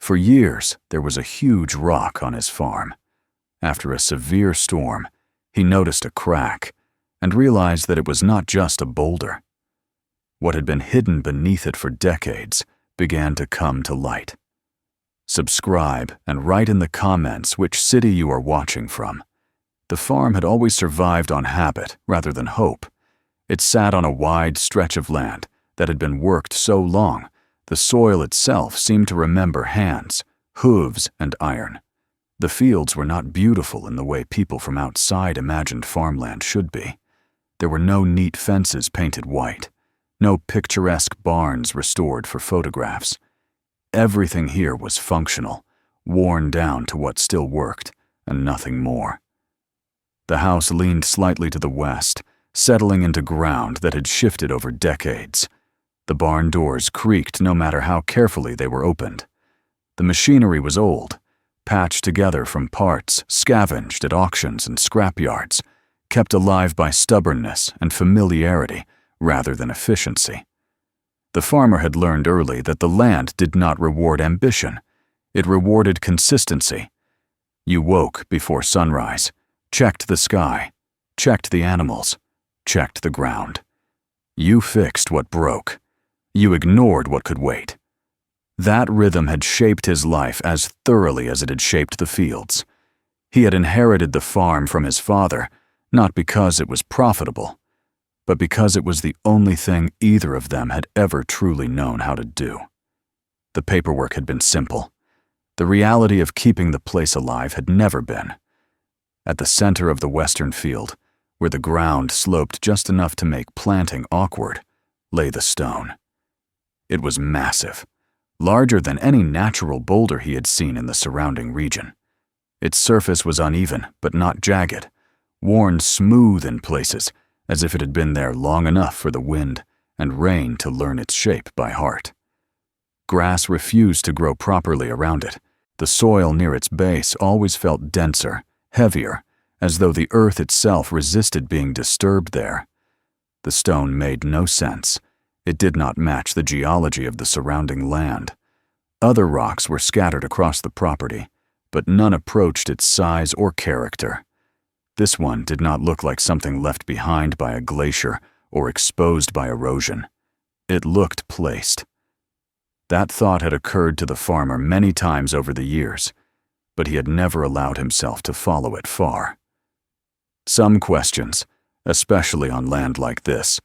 For years, there was a huge rock on his farm. After a severe storm, he noticed a crack and realized that it was not just a boulder. What had been hidden beneath it for decades began to come to light. Subscribe and write in the comments which city you are watching from. The farm had always survived on habit rather than hope. It sat on a wide stretch of land that had been worked so long, the soil itself seemed to remember hands, hooves, and iron. The fields were not beautiful in the way people from outside imagined farmland should be. There were no neat fences painted white, no picturesque barns restored for photographs. Everything here was functional, worn down to what still worked, and nothing more. The house leaned slightly to the west, settling into ground that had shifted over decades. The barn doors creaked no matter how carefully they were opened. The machinery was old, patched together from parts scavenged at auctions and scrapyards, kept alive by stubbornness and familiarity rather than efficiency. The farmer had learned early that the land did not reward ambition. It rewarded consistency. You woke before sunrise, checked the sky, checked the animals, checked the ground. You fixed what broke. You ignored what could wait. That rhythm had shaped his life as thoroughly as it had shaped the fields. He had inherited the farm from his father, not because it was profitable, but because it was the only thing either of them had ever truly known how to do. The paperwork had been simple. The reality of keeping the place alive had never been. At the center of the western field, where the ground sloped just enough to make planting awkward, lay the stone. It was massive, larger than any natural boulder he had seen in the surrounding region. Its surface was uneven but not jagged, worn smooth in places, as if it had been there long enough for the wind and rain to learn its shape by heart. Grass refused to grow properly around it. The soil near its base always felt denser, heavier, as though the earth itself resisted being disturbed there. The stone made no sense. It did not match the geology of the surrounding land. Other rocks were scattered across the property, but none approached its size or character. This one did not look like something left behind by a glacier or exposed by erosion. It looked placed. That thought had occurred to the farmer many times over the years, but he had never allowed himself to follow it far. Some questions, especially on land like this,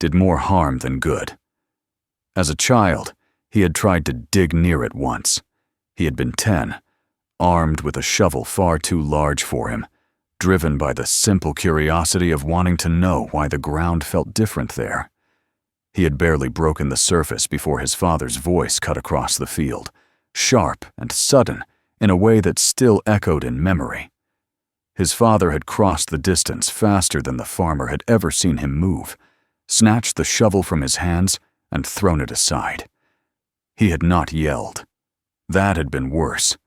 did more harm than good. As a child, he had tried to dig near it once. He had been 10, armed with a shovel far too large for him, driven by the simple curiosity of wanting to know why the ground felt different there. He had barely broken the surface before his father's voice cut across the field, sharp and sudden in a way that still echoed in memory. His father had crossed the distance faster than the farmer had ever seen him move, snatched the shovel from his hands and thrown it aside. He had not yelled. That had been worse.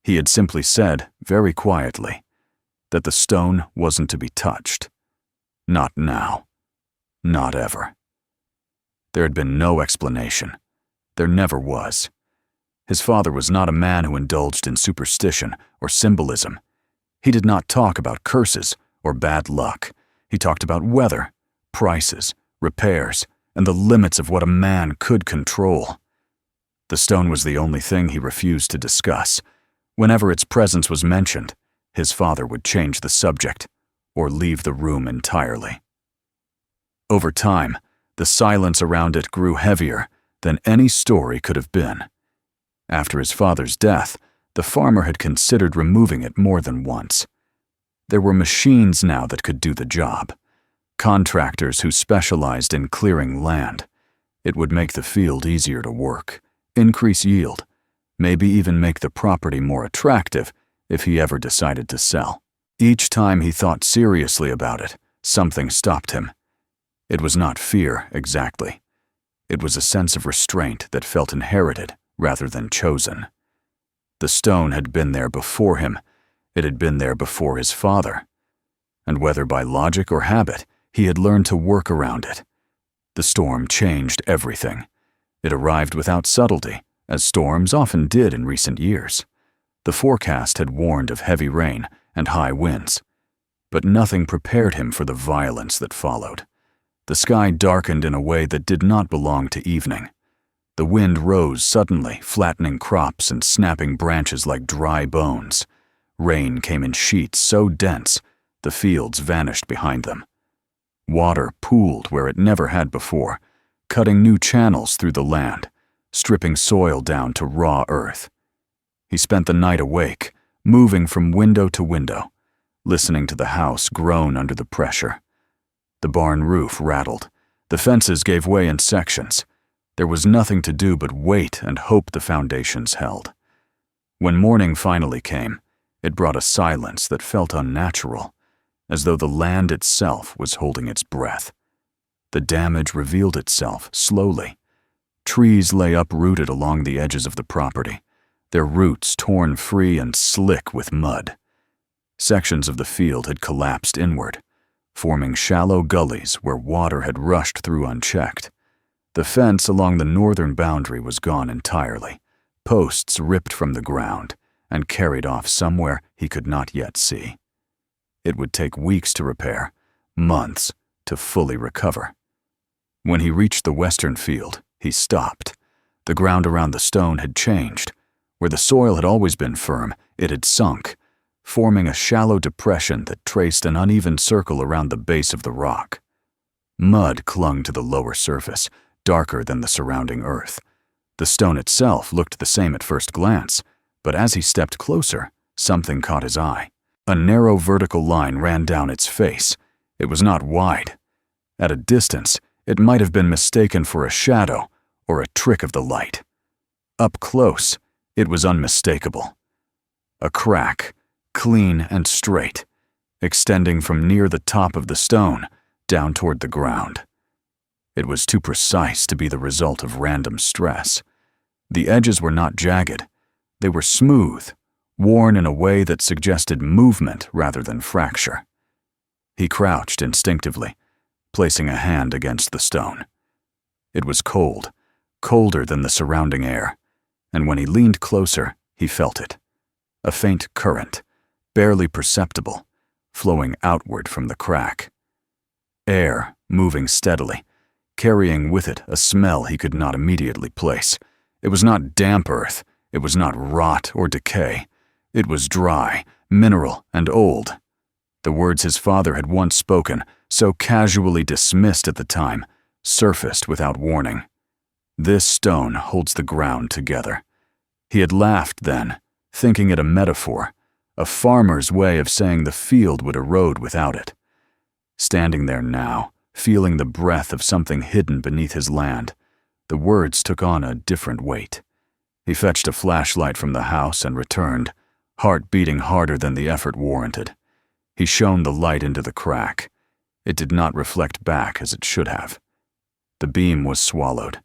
He had simply said, very quietly, that the stone wasn't to be touched. Not now. Not ever. There had been no explanation. There never was. His father was not a man who indulged in superstition or symbolism. He did not talk about curses or bad luck. He talked about weather, prices, repairs, and the limits of what a man could control. The stone was the only thing he refused to discuss. Whenever its presence was mentioned, his father would change the subject or leave the room entirely. Over time, the silence around it grew heavier than any story could have been. After his father's death, the farmer had considered removing it more than once. There were machines now that could do the job. Contractors who specialized in clearing land. It would make the field easier to work, increase yield, maybe even make the property more attractive if he ever decided to sell. Each time he thought seriously about it, something stopped him. It was not fear, exactly. It was a sense of restraint that felt inherited rather than chosen. The stone had been there before him. It had been there before his father. And whether by logic or habit, he had learned to work around it. The storm changed everything. It arrived without subtlety, as storms often did in recent years. The forecast had warned of heavy rain and high winds, but nothing prepared him for the violence that followed. The sky darkened in a way that did not belong to evening. The wind rose suddenly, flattening crops and snapping branches like dry bones. Rain came in sheets so dense, the fields vanished behind them. Water pooled where it never had before, cutting new channels through the land, stripping soil down to raw earth. He spent the night awake, moving from window to window, listening to the house groan under the pressure. The barn roof rattled. The fences gave way in sections. There was nothing to do but wait and hope the foundations held. When morning finally came, it brought a silence that felt unnatural, as though the land itself was holding its breath. The damage revealed itself slowly. Trees lay uprooted along the edges of the property, their roots torn free and slick with mud. Sections of the field had collapsed inward, forming shallow gullies where water had rushed through unchecked. The fence along the northern boundary was gone entirely, posts ripped from the ground and carried off somewhere he could not yet see. It would take weeks to repair, months to fully recover. When he reached the western field, he stopped. The ground around the stone had changed. Where the soil had always been firm, it had sunk, forming a shallow depression that traced an uneven circle around the base of the rock. Mud clung to the lower surface, darker than the surrounding earth. The stone itself looked the same at first glance, but as he stepped closer, something caught his eye. A narrow vertical line ran down its face. It was not wide. At a distance, it might have been mistaken for a shadow or a trick of the light. Up close, it was unmistakable. A crack, clean and straight, extending from near the top of the stone down toward the ground. It was too precise to be the result of random stress. The edges were not jagged. They were smooth, worn in a way that suggested movement rather than fracture. He crouched instinctively, placing a hand against the stone. It was cold, colder than the surrounding air, and when he leaned closer, he felt it. A faint current, barely perceptible, flowing outward from the crack. Air moving steadily, carrying with it a smell he could not immediately place. It was not damp earth, it was not rot or decay. It was dry, mineral, and old. The words his father had once spoken, so casually dismissed at the time, surfaced without warning. This stone holds the ground together. He had laughed then, thinking it a metaphor, a farmer's way of saying the field would erode without it. Standing there now, feeling the breath of something hidden beneath his land, the words took on a different weight. He fetched a flashlight from the house and returned, heart beating harder than the effort warranted. He shone the light into the crack. It did not reflect back as it should have. The beam was swallowed,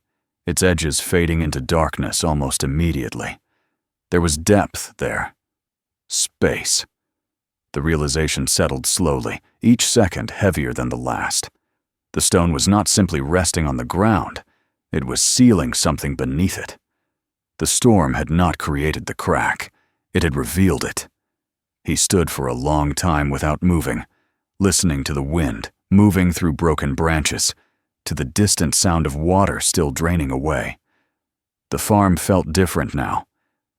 its edges fading into darkness almost immediately. There was depth there. Space. The realization settled slowly, each second heavier than the last. The stone was not simply resting on the ground, it was sealing something beneath it. The storm had not created the crack, it had revealed it. He stood for a long time without moving, listening to the wind moving through broken branches, to the distant sound of water still draining away. The farm felt different now.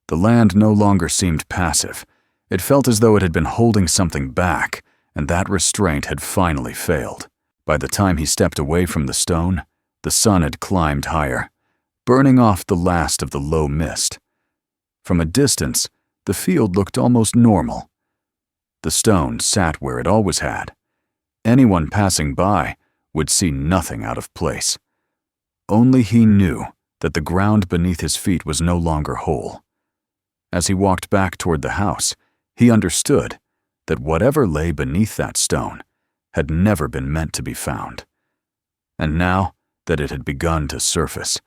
The land no longer seemed passive. It felt as though it had been holding something back, and that restraint had finally failed. By the time he stepped away from the stone, the sun had climbed higher, burning off the last of the low mist. From a distance, the field looked almost normal. The stone sat where it always had. Anyone passing by would see nothing out of place. Only he knew that the ground beneath his feet was no longer whole. As he walked back toward the house, he understood that whatever lay beneath that stone had never been meant to be found. And now that it had begun to surface,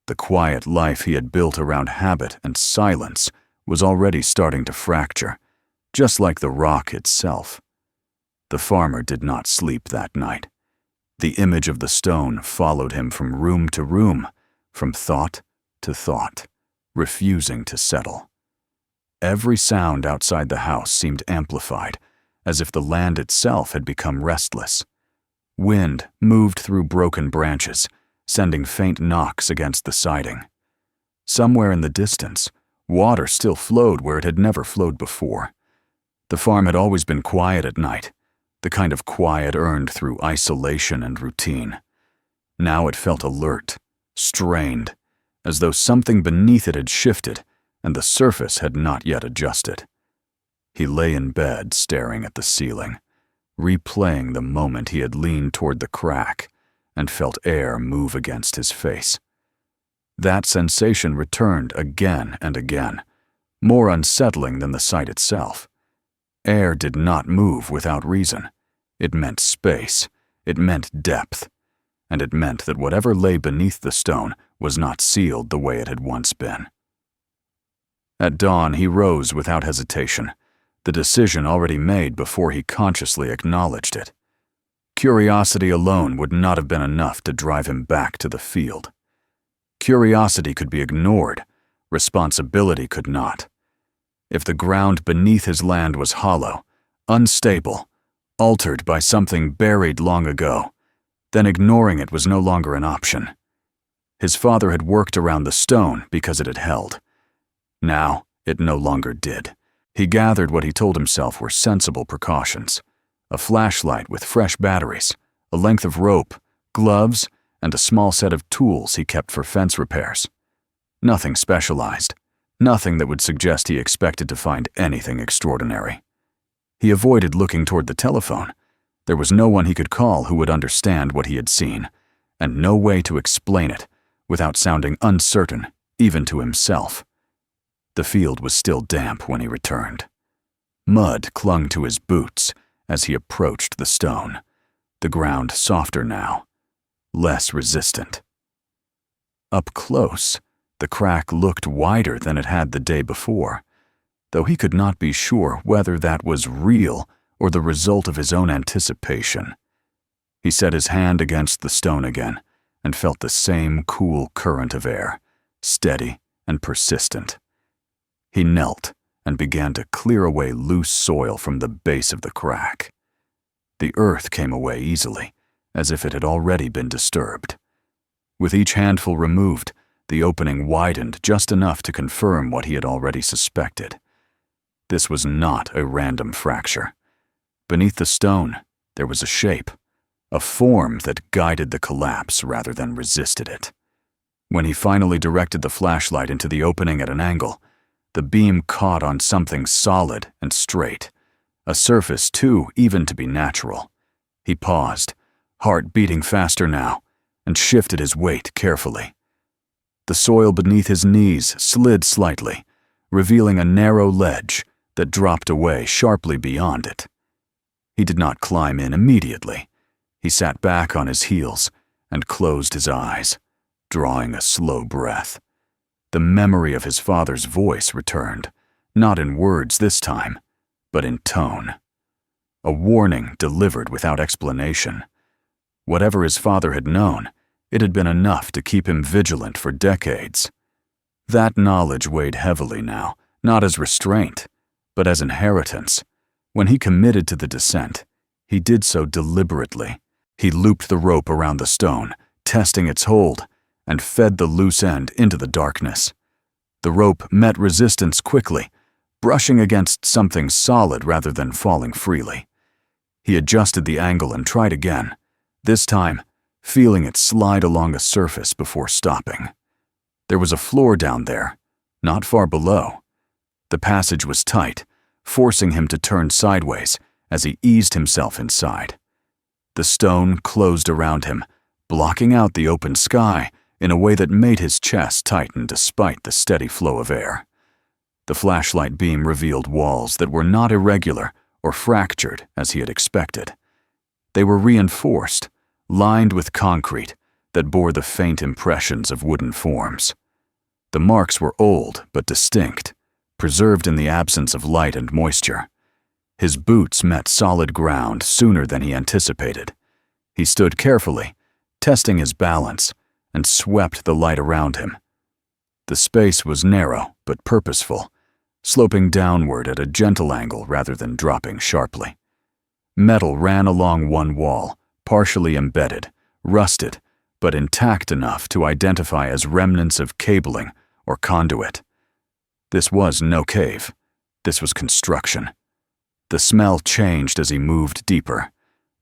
the quiet life he had built around habit and silence was already starting to fracture, just like the rock itself. The farmer did not sleep that night. The image of the stone followed him from room to room, from thought to thought. refusing to settle. Every sound outside the house seemed amplified, as if the land itself had become restless. Wind moved through broken branches, sending faint knocks against the siding. Somewhere in the distance, water still flowed where it had never flowed before. The farm had always been quiet at night, the kind of quiet earned through isolation and routine. Now it felt alert, strained, as though something beneath it had shifted and the surface had not yet adjusted. He lay in bed staring at the ceiling, replaying the moment he had leaned toward the crack and felt air move against his face. That sensation returned again and again, more unsettling than the sight itself. Air did not move without reason. It meant space, it meant depth, and it meant that whatever lay beneath the stone was not sealed the way it had once been. At dawn, he rose without hesitation, the decision already made before he consciously acknowledged it. Curiosity alone would not have been enough to drive him back to the field. Curiosity could be ignored, responsibility could not. If the ground beneath his land was hollow, unstable, altered by something buried long ago, then ignoring it was no longer an option. His father had worked around the stone because it had held. Now, it no longer did. He gathered what he told himself were sensible precautions: a flashlight with fresh batteries, a length of rope, gloves, and a small set of tools he kept for fence repairs. Nothing specialized, nothing that would suggest he expected to find anything extraordinary. He avoided looking toward the telephone. There was no one he could call who would understand what he had seen, and no way to explain it without sounding uncertain, even to himself. The field was still damp when he returned. Mud clung to his boots as he approached the stone, the ground softer now, less resistant. Up close, the crack looked wider than it had the day before, though he could not be sure whether that was real or the result of his own anticipation. He set his hand against the stone again and felt the same cool current of air, steady and persistent. He knelt and began to clear away loose soil from the base of the crack. The earth came away easily, as if it had already been disturbed. With each handful removed, the opening widened just enough to confirm what he had already suspected. This was not a random fracture. Beneath the stone, there was a shape, a form that guided the collapse rather than resisted it. When he finally directed the flashlight into the opening at an angle, the beam caught on something solid and straight, a surface too even to be natural. He paused, heart beating faster now, and shifted his weight carefully. The soil beneath his knees slid slightly, revealing a narrow ledge that dropped away sharply beyond it. He did not climb in immediately. He sat back on his heels and closed his eyes, drawing a slow breath. The memory of his father's voice returned, not in words this time, but in tone. A warning delivered without explanation. Whatever his father had known, it had been enough to keep him vigilant for decades. That knowledge weighed heavily now, not as restraint, but as inheritance. When he committed to the descent, he did so deliberately. He looped the rope around the stone, testing its hold, and fed the loose end into the darkness. The rope met resistance quickly, brushing against something solid rather than falling freely. He adjusted the angle and tried again, this time feeling it slide along a surface before stopping. There was a floor down there, not far below. The passage was tight, forcing him to turn sideways as he eased himself inside. The stone closed around him, blocking out the open sky in a way that made his chest tighten despite the steady flow of air. The flashlight beam revealed walls that were not irregular or fractured as he had expected. They were reinforced, lined with concrete that bore the faint impressions of wooden forms. The marks were old but distinct, preserved in the absence of light and moisture. His boots met solid ground sooner than he anticipated. He stood carefully, testing his balance, and swept the light around him. The space was narrow but purposeful, sloping downward at a gentle angle rather than dropping sharply. Metal ran along one wall, partially embedded, rusted, but intact enough to identify as remnants of cabling or conduit. This was no cave. This was construction. The smell changed as he moved deeper.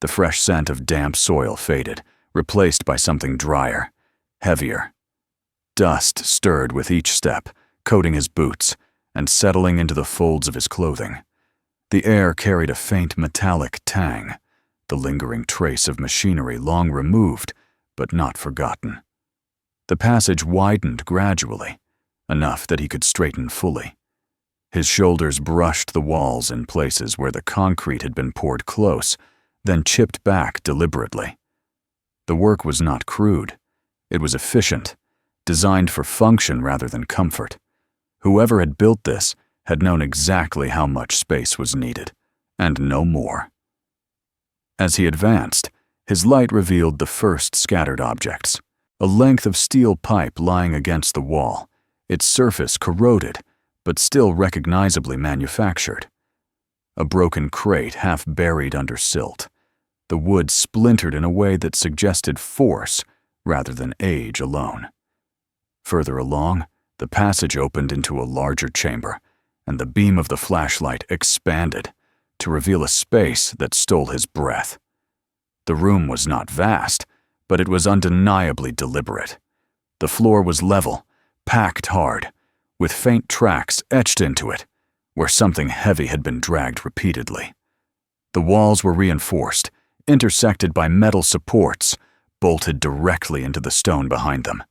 The fresh scent of damp soil faded, replaced by something drier, heavier. Dust stirred with each step, coating his boots and settling into the folds of his clothing. The air carried a faint metallic tang, the lingering trace of machinery long removed but not forgotten. The passage widened gradually, enough that he could straighten fully. His shoulders brushed the walls in places where the concrete had been poured close, then chipped back deliberately. The work was not crude. It was efficient, designed for function rather than comfort. Whoever had built this had known exactly how much space was needed, and no more. As he advanced, his light revealed the first scattered objects. A length of steel pipe lying against the wall, its surface corroded, but still recognizably manufactured. A broken crate half buried under silt. The wood splintered in a way that suggested force rather than age alone. Further along, the passage opened into a larger chamber, and the beam of the flashlight expanded to reveal a space that stole his breath. The room was not vast, but it was undeniably deliberate. The floor was level, packed hard, with faint tracks etched into it, where something heavy had been dragged repeatedly. The walls were reinforced, intersected by metal supports, bolted directly into the stone behind them.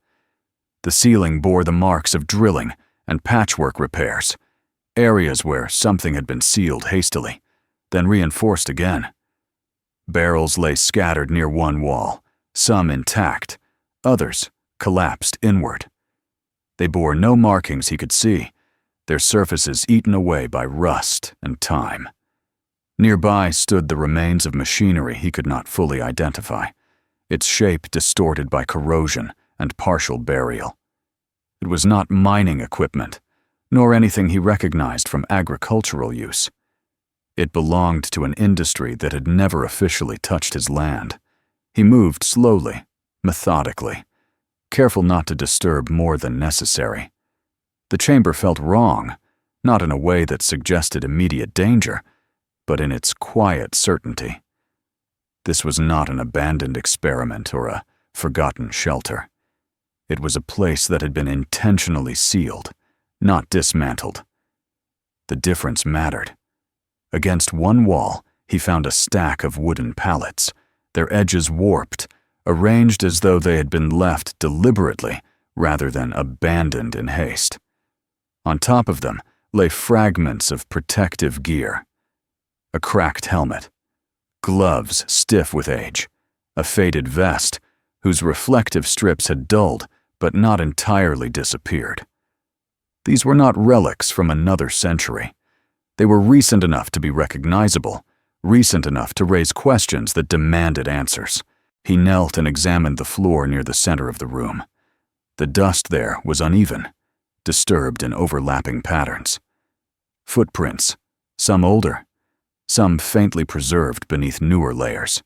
The ceiling bore the marks of drilling and patchwork repairs, areas where something had been sealed hastily, then reinforced again. Barrels lay scattered near one wall, some intact, others collapsed inward. They bore no markings he could see, their surfaces eaten away by rust and time. Nearby stood the remains of machinery he could not fully identify, its shape distorted by corrosion and partial burial. It was not mining equipment, nor anything he recognized from agricultural use. It belonged to an industry that had never officially touched his land. He moved slowly, methodically, careful not to disturb more than necessary. The chamber felt wrong, not in a way that suggested immediate danger, but in its quiet certainty. This was not an abandoned experiment or a forgotten shelter. It was a place that had been intentionally sealed, not dismantled. The difference mattered. Against one wall, he found a stack of wooden pallets, their edges warped, arranged as though they had been left deliberately rather than abandoned in haste. On top of them lay fragments of protective gear. A cracked helmet, gloves stiff with age, a faded vest whose reflective strips had dulled but not entirely disappeared. These were not relics from another century. They were recent enough to be recognizable, recent enough to raise questions that demanded answers. He knelt and examined the floor near the center of the room. The dust there was uneven, disturbed in overlapping patterns. Footprints, some older, some faintly preserved beneath newer layers.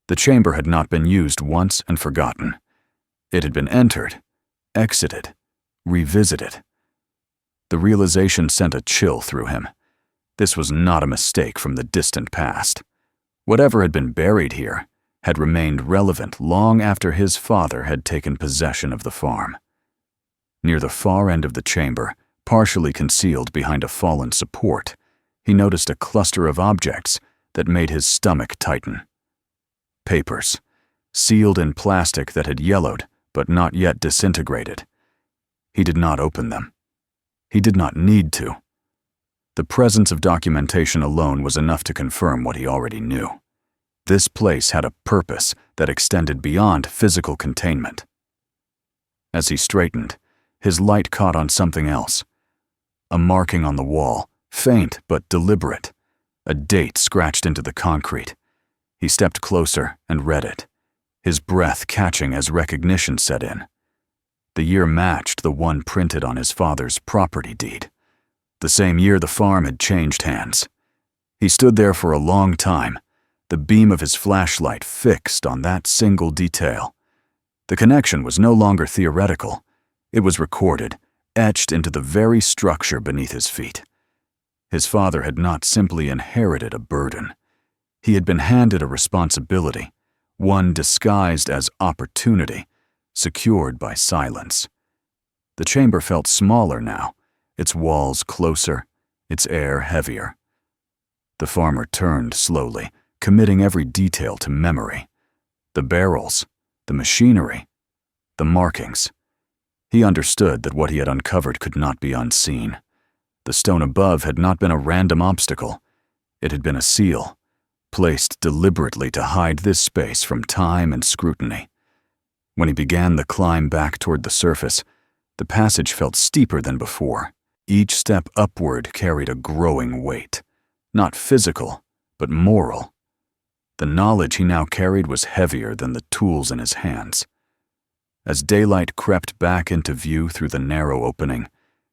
The chamber had not been used once and forgotten. It had been entered, exited, revisited. The realization sent a chill through him. This was not a mistake from the distant past. Whatever had been buried here had remained relevant long after his father had taken possession of the farm. Near the far end of the chamber, partially concealed behind a fallen support, he noticed a cluster of objects that made his stomach tighten. Papers, sealed in plastic that had yellowed but not yet disintegrated. He did not open them. He did not need to. The presence of documentation alone was enough to confirm what he already knew. This place had a purpose that extended beyond physical containment. As he straightened, his light caught on something else. A marking on the wall, faint but deliberate. A date scratched into the concrete. He stepped closer and read it, his breath catching as recognition set in. The year matched the one printed on his father's property deed. The same year the farm had changed hands. He stood there for a long time, the beam of his flashlight fixed on that single detail. The connection was no longer theoretical. It was recorded, etched into the very structure beneath his feet. His father had not simply inherited a burden. He had been handed a responsibility, one disguised as opportunity, secured by silence. The chamber felt smaller now, its walls closer, its air heavier. The farmer turned slowly, committing every detail to memory. The barrels, the machinery, the markings. He understood that what he had uncovered could not be unseen. The stone above had not been a random obstacle. It had been a seal, placed deliberately to hide this space from time and scrutiny. When he began the climb back toward the surface, the passage felt steeper than before. Each step upward carried a growing weight, not physical, but moral. The knowledge he now carried was heavier than the tools in his hands. As daylight crept back into view through the narrow opening,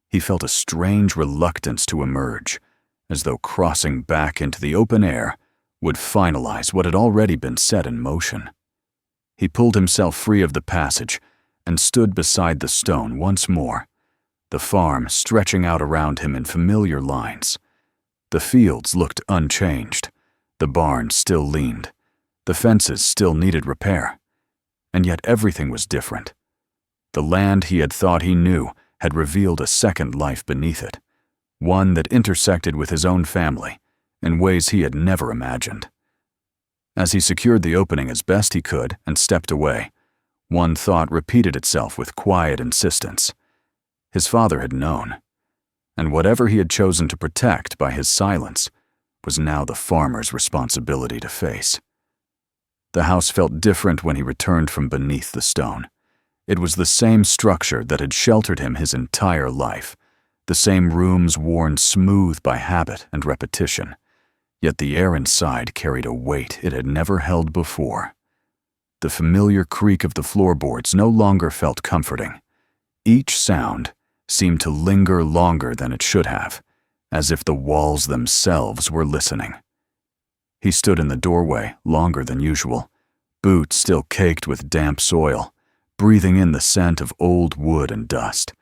he felt a strange reluctance to emerge, as though crossing back into the open air would finalize what had already been set in motion. He pulled himself free of the passage and stood beside the stone once more, the farm stretching out around him in familiar lines. The fields looked unchanged, the barn still leaned, the fences still needed repair, and yet everything was different. The land he had thought he knew had revealed a second life beneath it, one that intersected with his own family in ways he had never imagined. As he secured the opening as best he could and stepped away, one thought repeated itself with quiet insistence. His father had known, and whatever he had chosen to protect by his silence was now the farmer's responsibility to face. The house felt different when he returned from beneath the stone. It was the same structure that had sheltered him his entire life, the same rooms worn smooth by habit and repetition, yet the air inside carried a weight it had never held before. The familiar creak of the floorboards no longer felt comforting. Each sound seemed to linger longer than it should have, as if the walls themselves were listening. He stood in the doorway longer than usual, boots still caked with damp soil, breathing in the scent of old wood and dust,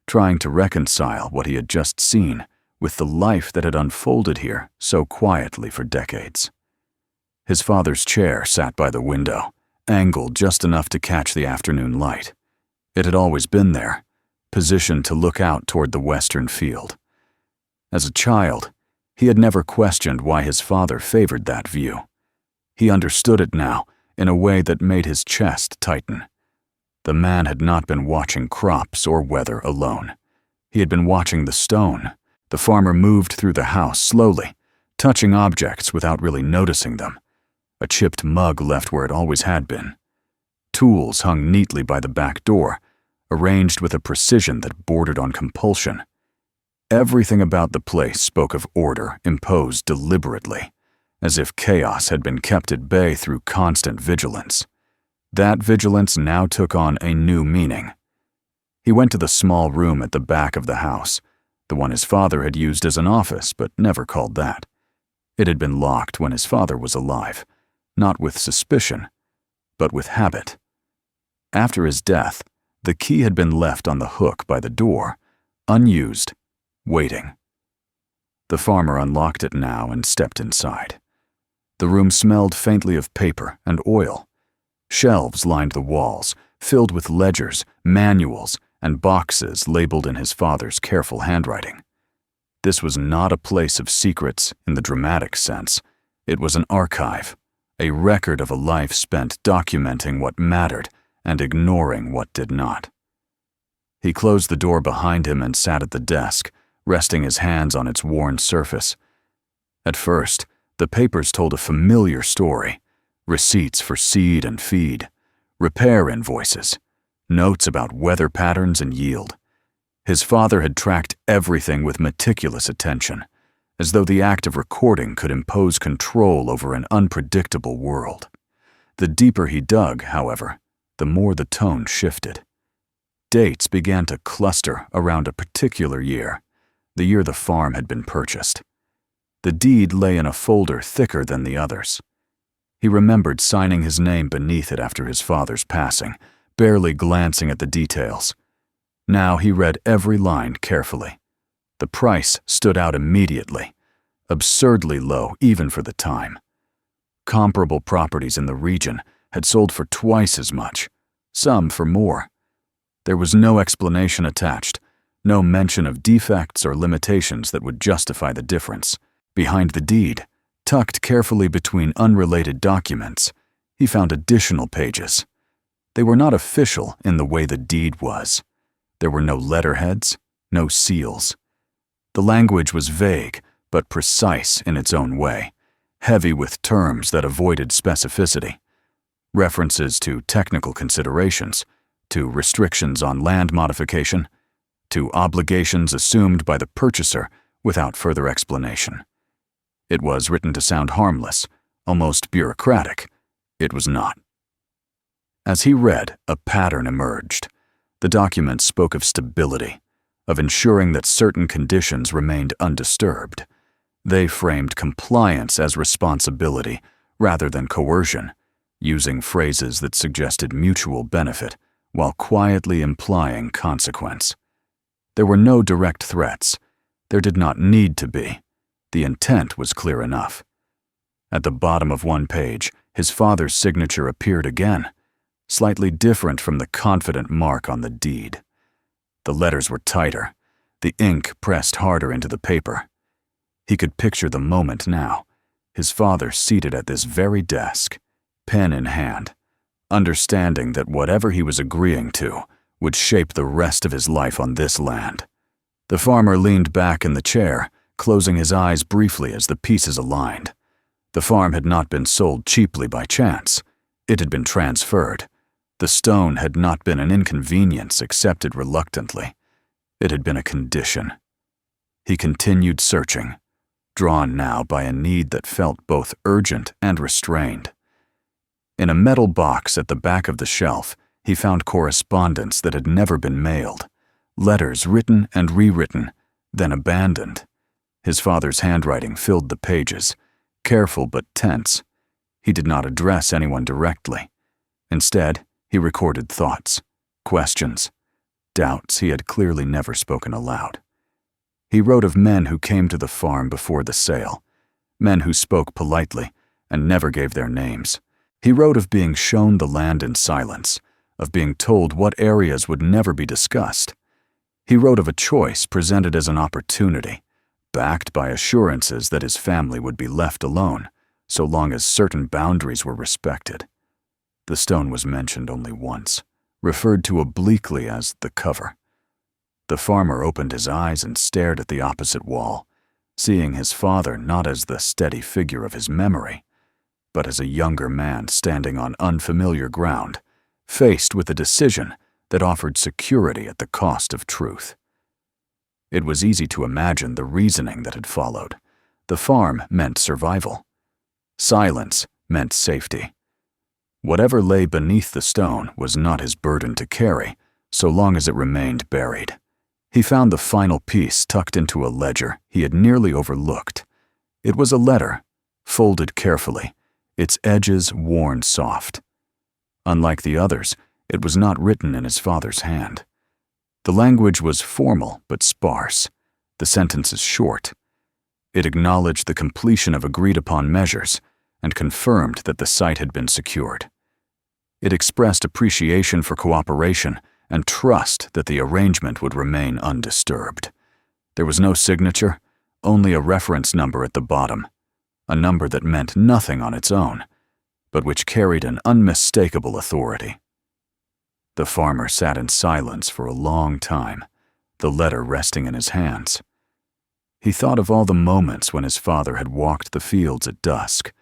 trying to reconcile what he had just seen with the life that had unfolded here so quietly for decades. His father's chair sat by the window, angled just enough to catch the afternoon light. It had always been there, positioned to look out toward the western field. As a child, he had never questioned why his father favored that view. He understood it now in a way that made his chest tighten. The man had not been watching crops or weather alone. He had been watching the stone. The farmer moved through the house slowly, touching objects without really noticing them. A chipped mug left where it always had been. Tools hung neatly by the back door, arranged with a precision that bordered on compulsion. Everything about the place spoke of order imposed deliberately, as if chaos had been kept at bay through constant vigilance. That vigilance now took on a new meaning. He went to the small room at the back of the house, the one his father had used as an office but never called that. It had been locked when his father was alive, not with suspicion, but with habit. After his death, the key had been left on the hook by the door, unused, waiting. The farmer unlocked it now and stepped inside. The room smelled faintly of paper and oil. Shelves lined the walls, filled with ledgers, manuals, and boxes labeled in his father's careful handwriting. This was not a place of secrets in the dramatic sense. It was an archive, a record of a life spent documenting what mattered and ignoring what did not. He closed the door behind him and sat at the desk, resting his hands on its worn surface. At first, the papers told a familiar story: receipts for seed and feed, repair invoices, notes about weather patterns and yield. His father had tracked everything with meticulous attention, as though the act of recording could impose control over an unpredictable world. The deeper he dug, however, the more the tone shifted. Dates began to cluster around a particular year, the year the farm had been purchased. The deed lay in a folder thicker than the others. He remembered signing his name beneath it after his father's passing, barely glancing at the details. Now he read every line carefully. The price stood out immediately, absurdly low even for the time. Comparable properties in the region had sold for twice as much, some for more. There was no explanation attached, no mention of defects or limitations that would justify the difference. Behind the deed, tucked carefully between unrelated documents, he found additional pages. They were not official in the way the deed was. There were no letterheads, no seals. The language was vague, but precise in its own way, heavy with terms that avoided specificity. References to technical considerations, to restrictions on land modification, to obligations assumed by the purchaser without further explanation. It was written to sound harmless, almost bureaucratic. It was not. As he read, a pattern emerged. The document spoke of stability, of ensuring that certain conditions remained undisturbed. They framed compliance as responsibility rather than coercion, using phrases that suggested mutual benefit while quietly implying consequence. There were no direct threats. There did not need to be. The intent was clear enough. At the bottom of one page, his father's signature appeared again, slightly different from the confident mark on the deed. The letters were tighter, the ink pressed harder into the paper. He could picture the moment now, his father seated at this very desk, pen in hand, understanding that whatever he was agreeing to would shape the rest of his life on this land. The farmer leaned back in the chair, closing his eyes briefly as the pieces aligned. The farm had not been sold cheaply by chance. It had been transferred. The stone had not been an inconvenience accepted reluctantly. It had been a condition. He continued searching, drawn now by a need that felt both urgent and restrained. In a metal box at the back of the shelf, he found correspondence that had never been mailed, letters written and rewritten, then abandoned. His father's handwriting filled the pages, careful but tense. He did not address anyone directly. Instead, he recorded thoughts, questions, doubts he had clearly never spoken aloud. He wrote of men who came to the farm before the sale, men who spoke politely and never gave their names. He wrote of being shown the land in silence, of being told what areas would never be discussed. He wrote of a choice presented as an opportunity, backed by assurances that his family would be left alone, so long as certain boundaries were respected. The stone was mentioned only once, referred to obliquely as the cover. The farmer opened his eyes and stared at the opposite wall, seeing his father not as the steady figure of his memory, but as a younger man standing on unfamiliar ground, faced with a decision that offered security at the cost of truth. It was easy to imagine the reasoning that had followed. The farm meant survival. Silence meant safety. Whatever lay beneath the stone was not his burden to carry, so long as it remained buried. He found the final piece tucked into a ledger he had nearly overlooked. It was a letter, folded carefully, its edges worn soft. Unlike the others, it was not written in his father's hand. The language was formal but sparse, the sentences short. It acknowledged the completion of agreed-upon measures and confirmed that the site had been secured. It expressed appreciation for cooperation and trust that the arrangement would remain undisturbed. There was no signature, only a reference number at the bottom, a number that meant nothing on its own, but which carried an unmistakable authority. The farmer sat in silence for a long time, the letter resting in his hands. He thought of all the moments when his father had walked the fields at dusk,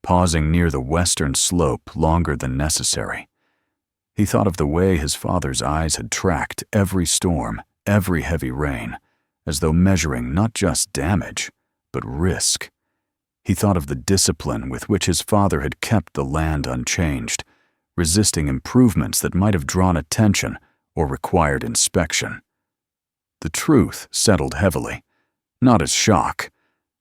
pausing near the western slope longer than necessary. He thought of the way his father's eyes had tracked every storm, every heavy rain, as though measuring not just damage, but risk. He thought of the discipline with which his father had kept the land unchanged, resisting improvements that might have drawn attention or required inspection. The truth settled heavily, not as shock,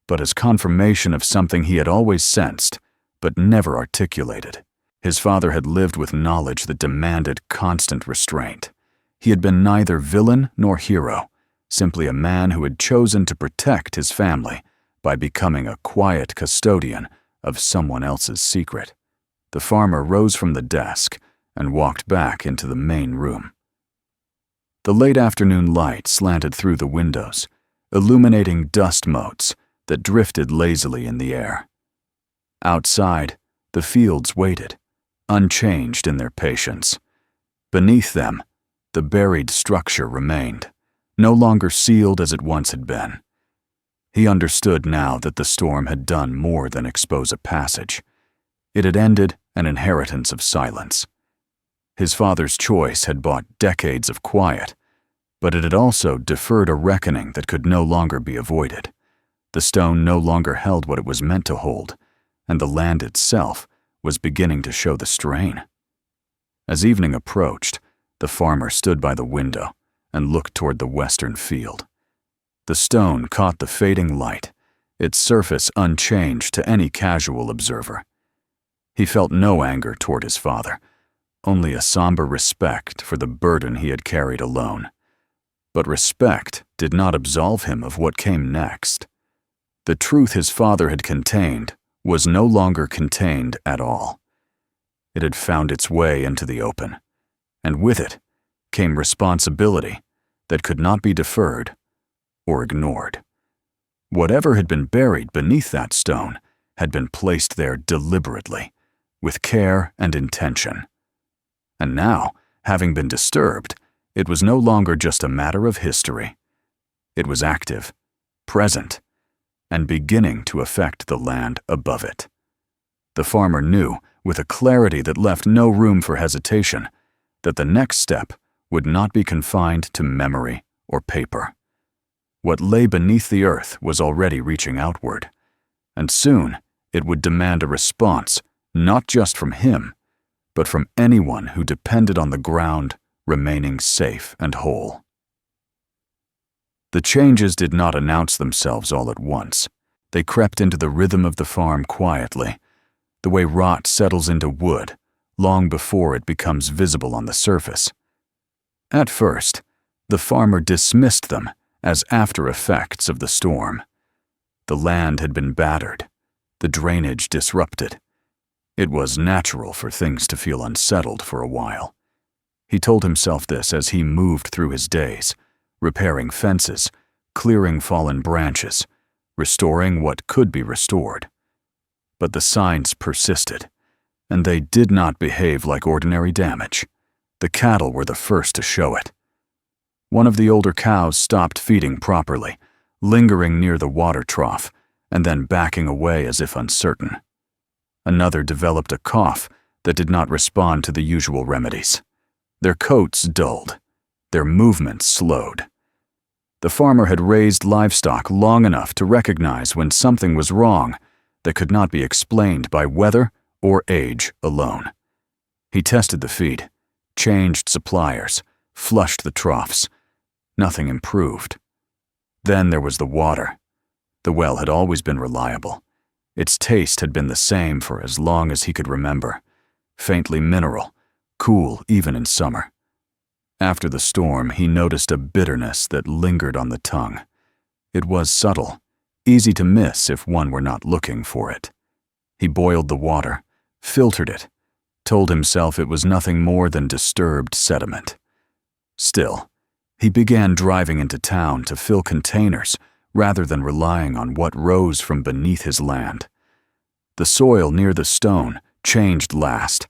but as confirmation of something he had always sensed, but never articulated. His father had lived with knowledge that demanded constant restraint. He had been neither villain nor hero, simply a man who had chosen to protect his family by becoming a quiet custodian of someone else's secret. The farmer rose from the desk and walked back into the main room. The late afternoon light slanted through the windows, illuminating dust motes that drifted lazily in the air. Outside, the fields waited, unchanged in their patience. Beneath them, the buried structure remained, no longer sealed as it once had been. He understood now that the storm had done more than expose a passage. It had ended an inheritance of silence. His father's choice had bought decades of quiet, but it had also deferred a reckoning that could no longer be avoided. The stone no longer held what it was meant to hold, and the land itself was beginning to show the strain. As evening approached, the farmer stood by the window and looked toward the western field. The stone caught the fading light, its surface unchanged to any casual observer. He felt no anger toward his father, only a somber respect for the burden he had carried alone. But respect did not absolve him of what came next. The truth his father had contained was no longer contained at all. It had found its way into the open, and with it came responsibility that could not be deferred or ignored. Whatever had been buried beneath that stone had been placed there deliberately, with care and intention. And now, having been disturbed, it was no longer just a matter of history. It was active, present, and beginning to affect the land above it. The farmer knew, with a clarity that left no room for hesitation, that the next step would not be confined to memory or paper. What lay beneath the earth was already reaching outward, and soon it would demand a response not just from him, but from anyone who depended on the ground remaining safe and whole. The changes did not announce themselves all at once. They crept into the rhythm of the farm quietly, the way rot settles into wood long before it becomes visible on the surface. At first, the farmer dismissed them as after effects of the storm. The land had been battered, the drainage disrupted. It was natural for things to feel unsettled for a while. He told himself this as he moved through his days, repairing fences, clearing fallen branches, restoring what could be restored. But the signs persisted, and they did not behave like ordinary damage. The cattle were the first to show it. One of the older cows stopped feeding properly, lingering near the water trough, and then backing away as if uncertain. Another developed a cough that did not respond to the usual remedies. Their coats dulled, their movements slowed. The farmer had raised livestock long enough to recognize when something was wrong that could not be explained by weather or age alone. He tested the feed, changed suppliers, flushed the troughs. Nothing improved. Then there was the water. The well had always been reliable. Its taste had been the same for as long as he could remember, faintly mineral, cool even in summer. After the storm, he noticed a bitterness that lingered on the tongue. It was subtle, easy to miss if one were not looking for it. He boiled the water, filtered it, told himself it was nothing more than disturbed sediment. Still, he began driving into town to fill containers rather than relying on what rose from beneath his land. The soil near the stone changed last.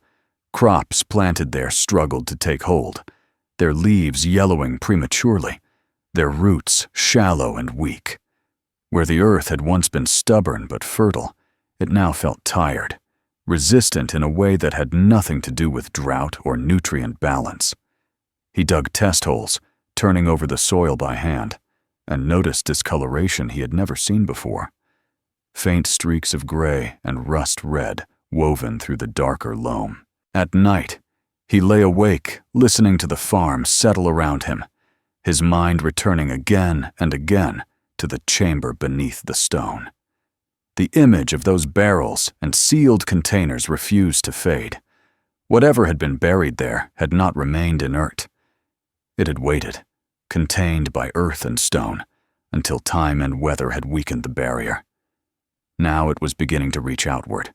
Crops planted there struggled to take hold, their leaves yellowing prematurely, their roots shallow and weak. Where the earth had once been stubborn but fertile, it now felt tired, resistant in a way that had nothing to do with drought or nutrient balance. He dug test holes, turning over the soil by hand, and noticed discoloration he had never seen before. Faint streaks of gray and rust red woven through the darker loam. At night, He lay awake, listening to the farm settle around him, his mind returning again and again to the chamber beneath the stone. The image of those barrels and sealed containers refused to fade. Whatever had been buried there had not remained inert. It had waited, contained by earth and stone, until time and weather had weakened the barrier. Now it was beginning to reach outward.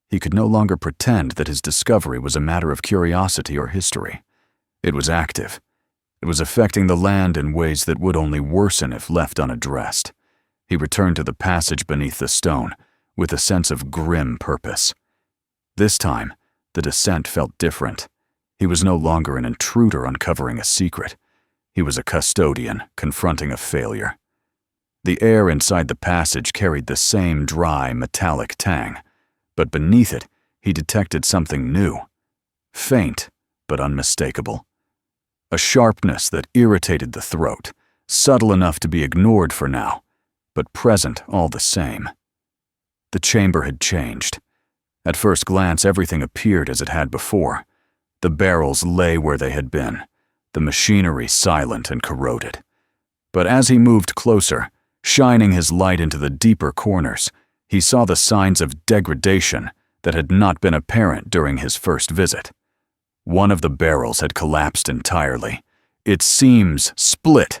He could no longer pretend that his discovery was a matter of curiosity or history. It was active. It was affecting the land in ways that would only worsen if left unaddressed. He returned to the passage beneath the stone with a sense of grim purpose. This time, the descent felt different. He was no longer an intruder uncovering a secret. He was a custodian confronting a failure. The air inside the passage carried the same dry, metallic tang, but beneath it, he detected something new. Faint, but unmistakable. A sharpness that irritated the throat, subtle enough to be ignored for now, but present all the same. The chamber had changed. At first glance, everything appeared as it had before. The barrels lay where they had been, the machinery silent and corroded. But as he moved closer, shining his light into the deeper corners, he saw the signs of degradation that had not been apparent during his first visit. One of the barrels had collapsed entirely, its seams split,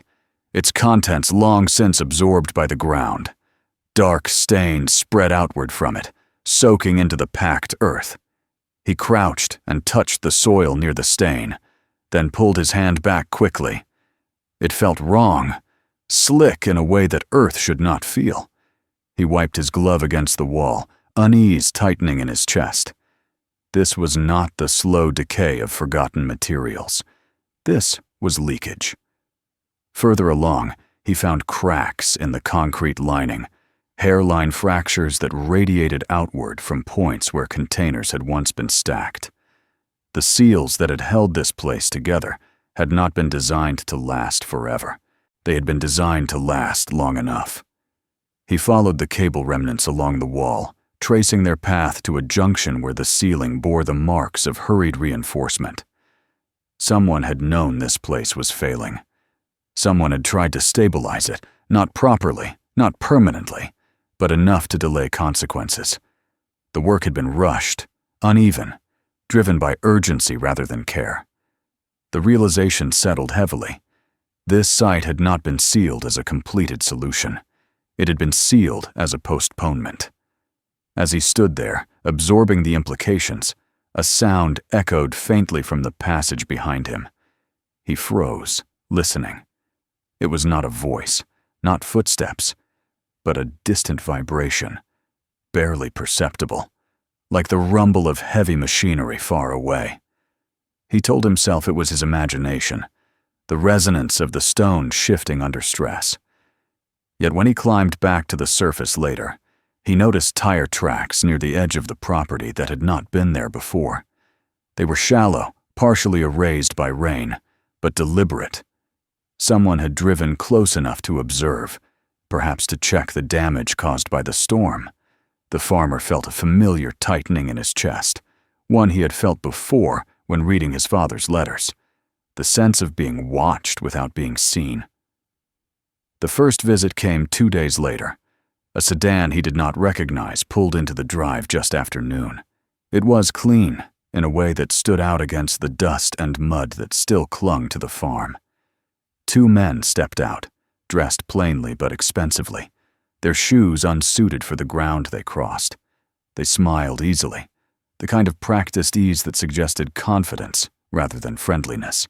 its contents long since absorbed by the ground. Dark stains spread outward from it, soaking into the packed earth. He crouched and touched the soil near the stain, then pulled his hand back quickly. It felt wrong, slick in a way that earth should not feel. He wiped his glove against the wall, unease tightening in his chest. This was not the slow decay of forgotten materials. This was leakage. Further along, he found cracks in the concrete lining, hairline fractures that radiated outward from points where containers had once been stacked. The seals that had held this place together had not been designed to last forever. They had been designed to last long enough. He followed the cable remnants along the wall, tracing their path to a junction where the ceiling bore the marks of hurried reinforcement. Someone had known this place was failing. Someone had tried to stabilize it, not properly, not permanently, but enough to delay consequences. The work had been rushed, uneven, driven by urgency rather than care. The realization settled heavily. This site had not been sealed as a completed solution. It had been sealed as a postponement. As he stood there, absorbing the implications, a sound echoed faintly from the passage behind him. He froze, listening. It was not a voice, not footsteps, but a distant vibration, barely perceptible, like the rumble of heavy machinery far away. He told himself it was his imagination, the resonance of the stone shifting under stress. Yet when he climbed back to the surface later, he noticed tire tracks near the edge of the property that had not been there before. They were shallow, partially erased by rain, but deliberate. Someone had driven close enough to observe, perhaps to check the damage caused by the storm. The farmer felt a familiar tightening in his chest, one he had felt before when reading his father's letters, the sense of being watched without being seen. The first visit came 2 days later. A sedan he did not recognize pulled into the drive just after noon. It was clean, in a way that stood out against the dust and mud that still clung to the farm. 2 men stepped out, dressed plainly but expensively, their shoes unsuited for the ground they crossed. They smiled easily, the kind of practiced ease that suggested confidence rather than friendliness.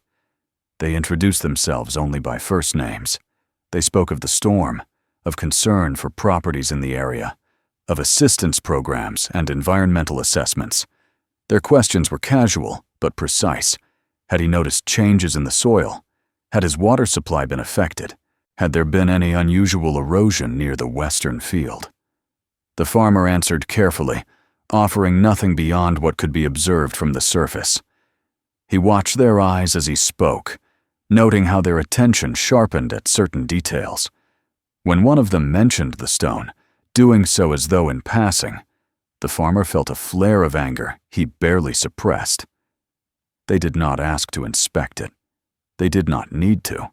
They introduced themselves only by first names. They spoke of the storm, of concern for properties in the area, of assistance programs and environmental assessments. Their questions were casual but precise. Had he noticed changes in the soil? Had his water supply been affected? Had there been any unusual erosion near the western field? The farmer answered carefully, offering nothing beyond what could be observed from the surface. He watched their eyes as he spoke, noting how their attention sharpened at certain details. When one of them mentioned the stone, doing so as though in passing, the farmer felt a flare of anger he barely suppressed. They did not ask to inspect it. They did not need to.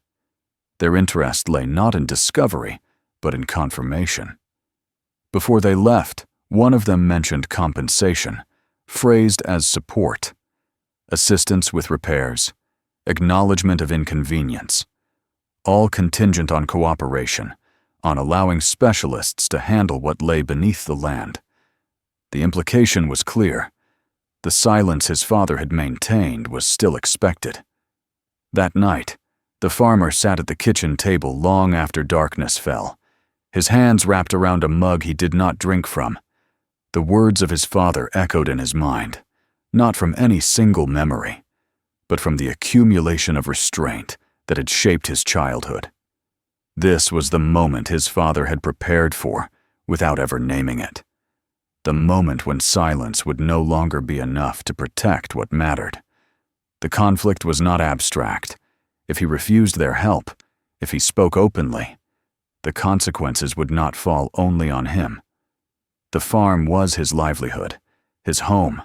Their interest lay not in discovery, but in confirmation. Before they left, one of them mentioned compensation, phrased as support, assistance with repairs, acknowledgement of inconvenience, all contingent on cooperation, on allowing specialists to handle what lay beneath the land. The implication was clear. The silence his father had maintained was still expected. That night, the farmer sat at the kitchen table long after darkness fell, his hands wrapped around a mug he did not drink from. The words of his father echoed in his mind, not from any single memory, but from the accumulation of restraint that had shaped his childhood. This was the moment his father had prepared for without ever naming it. The moment when silence would no longer be enough to protect what mattered. The conflict was not abstract. If he refused their help, if he spoke openly, the consequences would not fall only on him. The farm was his livelihood, his home.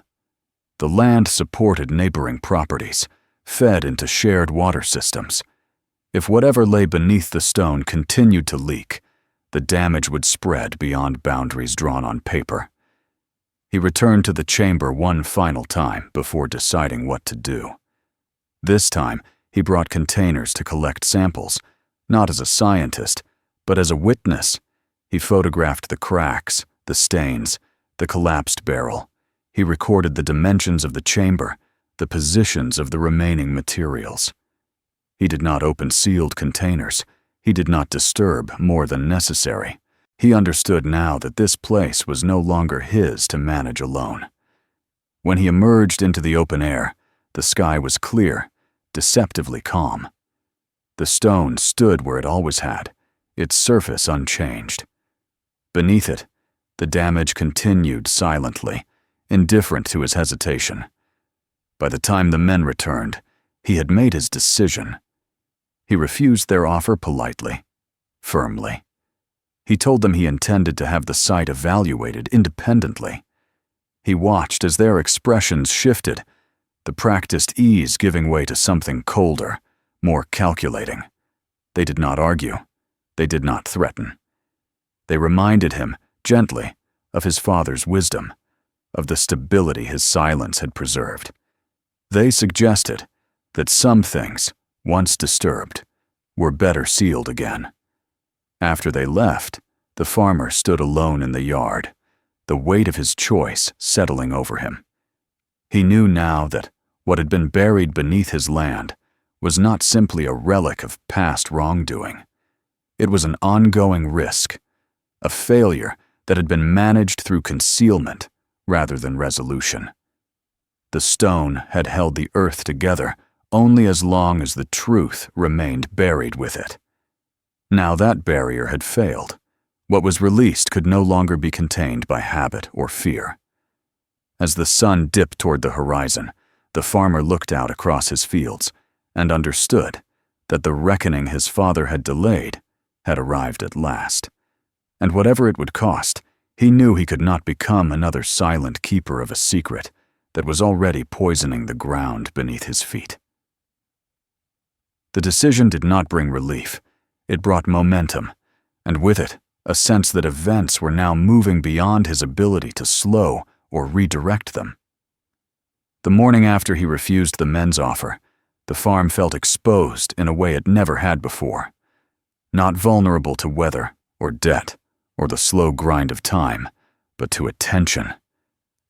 The land supported neighboring properties, fed into shared water systems. If whatever lay beneath the stone continued to leak, the damage would spread beyond boundaries drawn on paper. He returned to the chamber one final time before deciding what to do. This time, he brought containers to collect samples, not as a scientist, but as a witness. He photographed the cracks, the stains, the collapsed barrel. He recorded the dimensions of the chamber, the positions of the remaining materials. He did not open sealed containers. He did not disturb more than necessary. He understood now that this place was no longer his to manage alone. When he emerged into the open air, the sky was clear, deceptively calm. The stone stood where it always had, its surface unchanged. Beneath it, the damage continued silently, indifferent to his hesitation. By the time the men returned, he had made his decision. He refused their offer politely, firmly. He told them he intended to have the site evaluated independently. He watched as their expressions shifted, the practiced ease giving way to something colder, more calculating. They did not argue. They did not threaten. They reminded him, gently, of his father's wisdom, of the stability his silence had preserved. They suggested that some things, once disturbed, were better sealed again. After they left, the farmer stood alone in the yard, the weight of his choice settling over him. He knew now that what had been buried beneath his land was not simply a relic of past wrongdoing. It was an ongoing risk, a failure that had been managed through concealment rather than resolution. The stone had held the earth together only as long as the truth remained buried with it. Now that barrier had failed. What was released could no longer be contained by habit or fear. As the sun dipped toward the horizon, the farmer looked out across his fields and understood that the reckoning his father had delayed had arrived at last. And whatever it would cost, he knew he could not become another silent keeper of a secret that was already poisoning the ground beneath his feet. The decision did not bring relief. It brought momentum, and with it, a sense that events were now moving beyond his ability to slow or redirect them. The morning after he refused the men's offer, the farm felt exposed in a way it never had before. Not vulnerable to weather or debt or the slow grind of time, but to attention.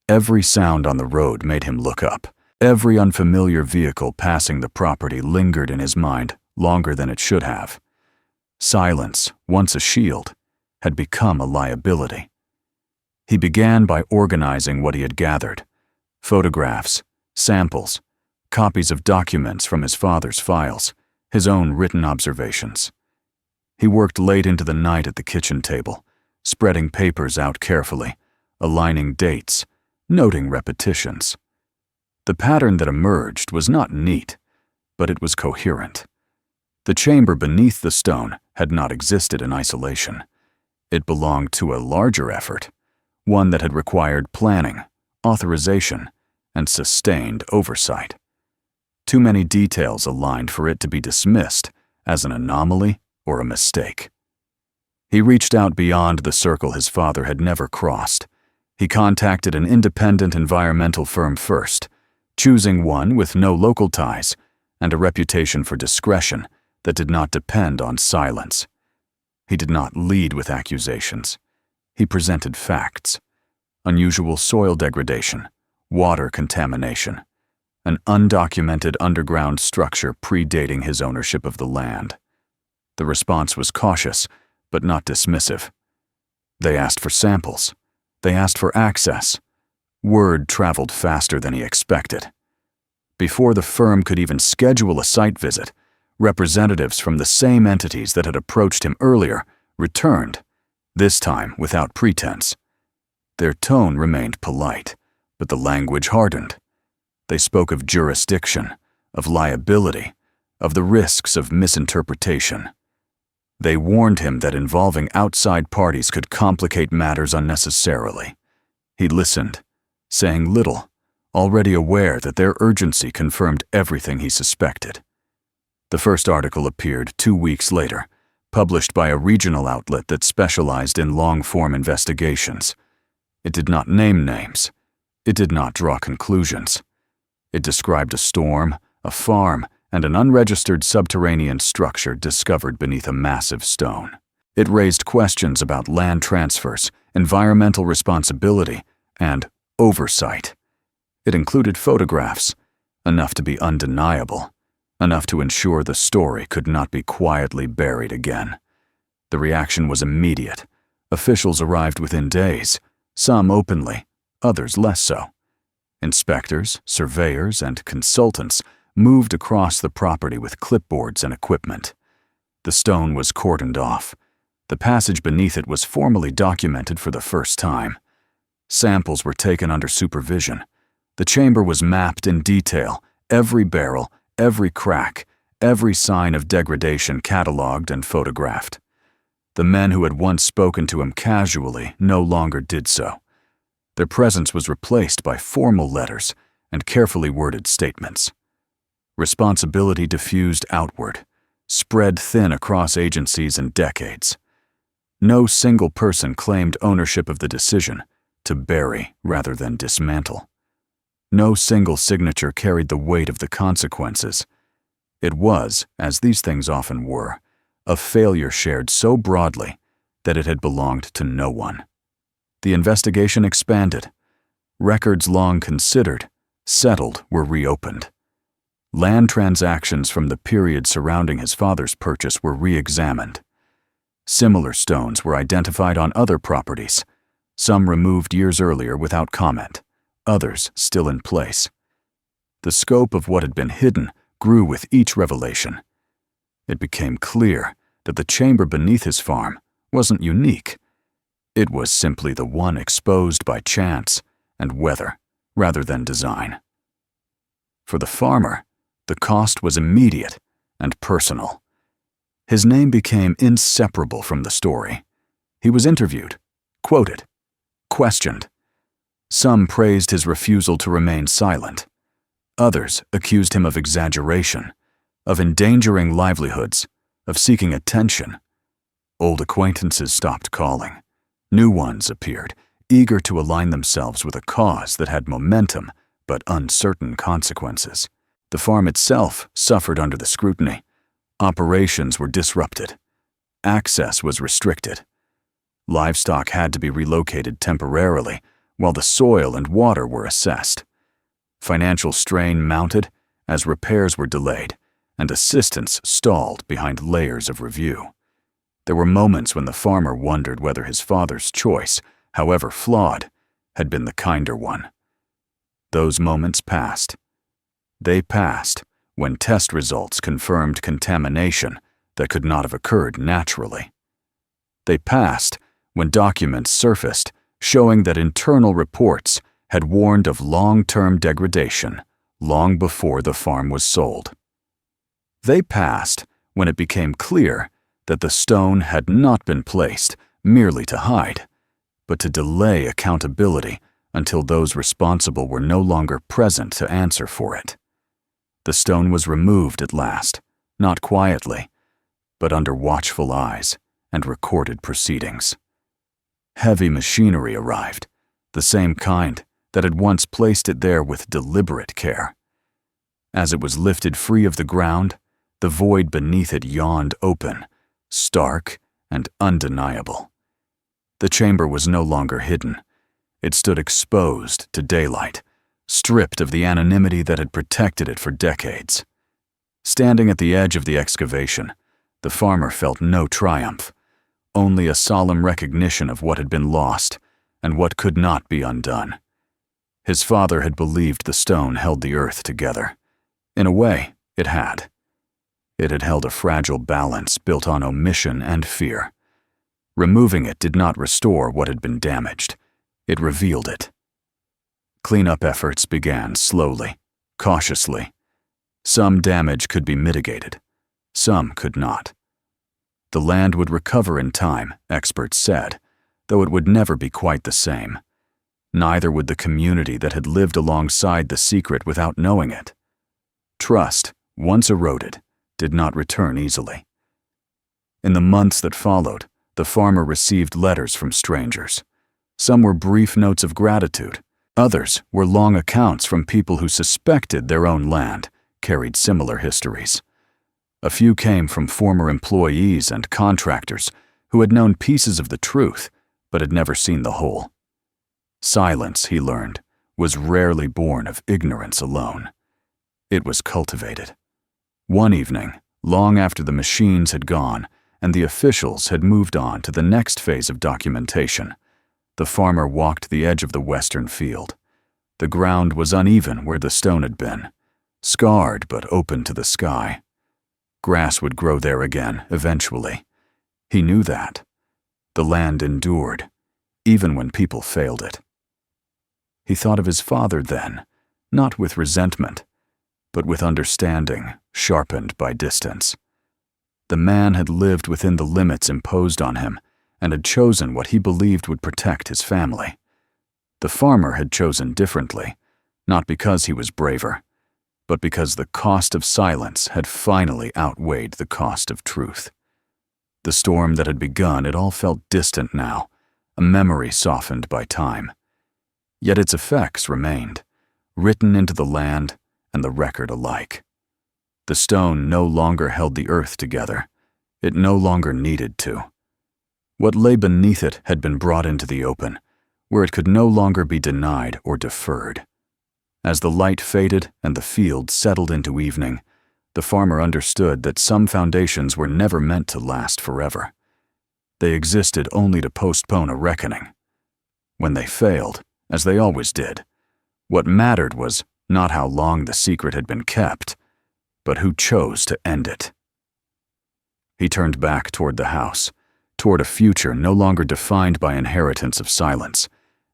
Every sound on the road made him look up. Every unfamiliar vehicle passing the property lingered in his mind longer than it should have. Silence, once a shield, had become a liability. He began by organizing what he had gathered: photographs, samples, copies of documents from his father's files, his own written observations. He worked late into the night at the kitchen table, spreading papers out carefully, aligning dates, noting repetitions. The pattern that emerged was not neat, but it was coherent. The chamber beneath the stone had not existed in isolation. It belonged to a larger effort, one that had required planning, authorization, and sustained oversight. Too many details aligned for it to be dismissed as an anomaly or a mistake. He reached out beyond the circle his father had never crossed. He contacted an independent environmental firm first, choosing one with no local ties and a reputation for discretion that did not depend on silence. He did not lead with accusations. He presented facts: unusual soil degradation, water contamination, an undocumented underground structure predating his ownership of the land. The response was cautious, but not dismissive. They asked for samples. They asked for access. Word traveled faster than he expected. Before the firm could even schedule a site visit, representatives from the same entities that had approached him earlier returned, this time without pretense. Their tone remained polite, but the language hardened. They spoke of jurisdiction, of liability, of the risks of misinterpretation. They warned him that involving outside parties could complicate matters unnecessarily. He listened, saying little, already aware that their urgency confirmed everything he suspected. The first article appeared 2 weeks later, published by a regional outlet that specialized in long-form investigations. It did not name names. It did not draw conclusions. It described a storm, a farm, and an unregistered subterranean structure discovered beneath a massive stone. It raised questions about land transfers, environmental responsibility, and oversight. It included photographs, enough to be undeniable, enough to ensure the story could not be quietly buried again. The reaction was immediate. Officials arrived within days, some openly, others less so. Inspectors, surveyors, and consultants moved across the property with clipboards and equipment. The stone was cordoned off. The passage beneath it was formally documented for the first time. Samples were taken under supervision. The chamber was mapped in detail, every barrel, every crack, every sign of degradation cataloged and photographed. The men who had once spoken to him casually no longer did so. Their presence was replaced by formal letters and carefully worded statements. Responsibility diffused outward, spread thin across agencies and decades. No single person claimed ownership of the decision to bury rather than dismantle. No single signature carried the weight of the consequences. It was, as these things often were, a failure shared so broadly that it had belonged to no one. The investigation expanded. Records long considered, settled, were reopened. Land transactions from the period surrounding his father's purchase were re-examined. Similar stones were identified on other properties, some removed years earlier without comment, others still in place. The scope of what had been hidden grew with each revelation. It became clear that the chamber beneath his farm wasn't unique. It was simply the one exposed by chance and weather rather than design. For the farmer, the cost was immediate and personal. His name became inseparable from the story. He was interviewed, quoted, questioned. Some praised his refusal to remain silent. Others accused him of exaggeration, of endangering livelihoods, of seeking attention. Old acquaintances stopped calling. New ones appeared, eager to align themselves with a cause that had momentum but uncertain consequences. The farm itself suffered under the scrutiny. Operations were disrupted. Access was restricted. Livestock had to be relocated temporarily, while the soil and water were assessed. Financial strain mounted as repairs were delayed, and assistance stalled behind layers of review. There were moments when the farmer wondered whether his father's choice, however flawed, had been the kinder one. Those moments passed. They passed when test results confirmed contamination that could not have occurred naturally. They passed when documents surfaced showing that internal reports had warned of long-term degradation long before the farm was sold. They passed when it became clear that the stone had not been placed merely to hide, but to delay accountability until those responsible were no longer present to answer for it. The stone was removed at last, not quietly, but under watchful eyes and recorded proceedings. Heavy machinery arrived, the same kind that had once placed it there with deliberate care. As it was lifted free of the ground, the void beneath it yawned open, stark and undeniable. The chamber was no longer hidden. It stood exposed to daylight, stripped of the anonymity that had protected it for decades. Standing at the edge of the excavation, the farmer felt no triumph, only a solemn recognition of what had been lost and what could not be undone. His father had believed the stone held the earth together. In a way, it had. It had held a fragile balance built on omission and fear. Removing it did not restore what had been damaged. It revealed it. Cleanup efforts began slowly, cautiously. Some damage could be mitigated. Some could not. The land would recover in time, experts said, though it would never be quite the same. Neither would the community that had lived alongside the secret without knowing it. Trust, once eroded, did not return easily. In the months that followed, the farmer received letters from strangers. Some were brief notes of gratitude. Others were long accounts from people who suspected their own land carried similar histories. A few came from former employees and contractors who had known pieces of the truth but had never seen the whole. Silence, he learned, was rarely born of ignorance alone. It was cultivated. One evening, long after the machines had gone and the officials had moved on to the next phase of documentation, the farmer walked the edge of the western field. The ground was uneven where the stone had been, scarred but open to the sky. Grass would grow there again, eventually. He knew that. The land endured, even when people failed it. He thought of his father then, not with resentment, but with understanding, sharpened by distance. The man had lived within the limits imposed on him and had chosen what he believed would protect his family. The farmer had chosen differently, not because he was braver, but because the cost of silence had finally outweighed the cost of truth. The storm that had begun, it all felt distant now, a memory softened by time. Yet its effects remained, written into the land and the record alike. The stone no longer held the earth together. It no longer needed to. What lay beneath it had been brought into the open, where it could no longer be denied or deferred. As the light faded and the field settled into evening, the farmer understood that some foundations were never meant to last forever. They existed only to postpone a reckoning. When they failed, as they always did, what mattered was not how long the secret had been kept, but who chose to end it. He turned back toward the house, toward a future no longer defined by inheritance of silence,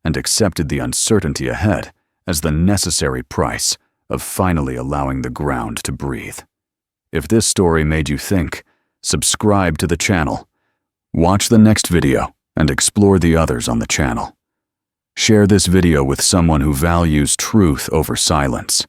and accepted the uncertainty ahead as the necessary price of finally allowing the ground to breathe. If this story made you think, subscribe to the channel. Watch the next video and explore the others on the channel. Share this video with someone who values truth over silence.